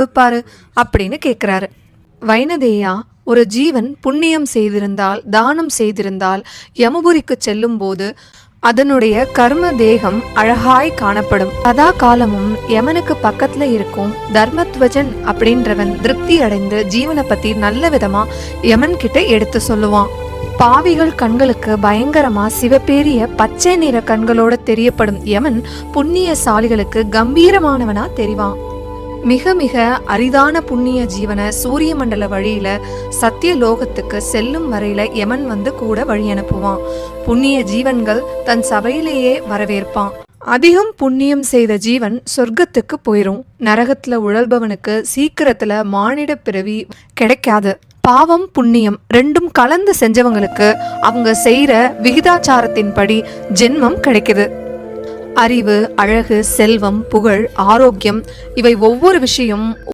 கொடுப்பாரு அப்படின்னு கேட்குறாரு. வைனதேயா, ஒரு ஜீவன் புண்ணியம் செய்திருந்தால், தானம் செய்திருந்தால் யமபுரிக்கு செல்லும் போது அதனுடைய கர்ம தேகம் அழகாய் காணப்படும். சதா காலமும் யமனுக்கு பக்கத்துல இருக்கும் தர்மத்வஜன் அப்படின்றவன் திருப்தி அடைந்து ஜீவனை பத்தி நல்ல விதமா யமன் கிட்ட எடுத்து சொல்லுவான். பாவிகள் கண்களுக்கு பயங்கரமா சிவப்பேரிய பச்சை நிற கண்களோட தெரியப்படும் யமன் புண்ணியசாலிகளுக்கு கம்பீரமானவனா தெரிவான். மிக மிக அரிதான புண்ணிய ஜீவனை சூரிய மண்டல வழியில சத்திய லோகத்துக்கு செல்லும் வரையில யமன் வந்து கூட வழி அனுப்புவான். புண்ணிய ஜீவன்கள் தன் சபையிலேயே வரவேற்பான். அதிகம் புண்ணியம் செய்த ஜீவன் சொர்க்கத்துக்கு போயிரும். நரகத்துல உழல்பவனுக்கு சீக்கிரத்துல மானிட பிறவி கிடைக்காது. பாவம் புண்ணியம் ரெண்டும் கலந்து செஞ்சவங்களுக்கு அவங்க செய்யற விகிதாச்சாரத்தின்படி ஜென்மம் கிடைக்குது. அறிவு, அழகு, செல்வம், புகழ், ஆரோக்கியம் இவை ஒவ்வொரு விஷயம்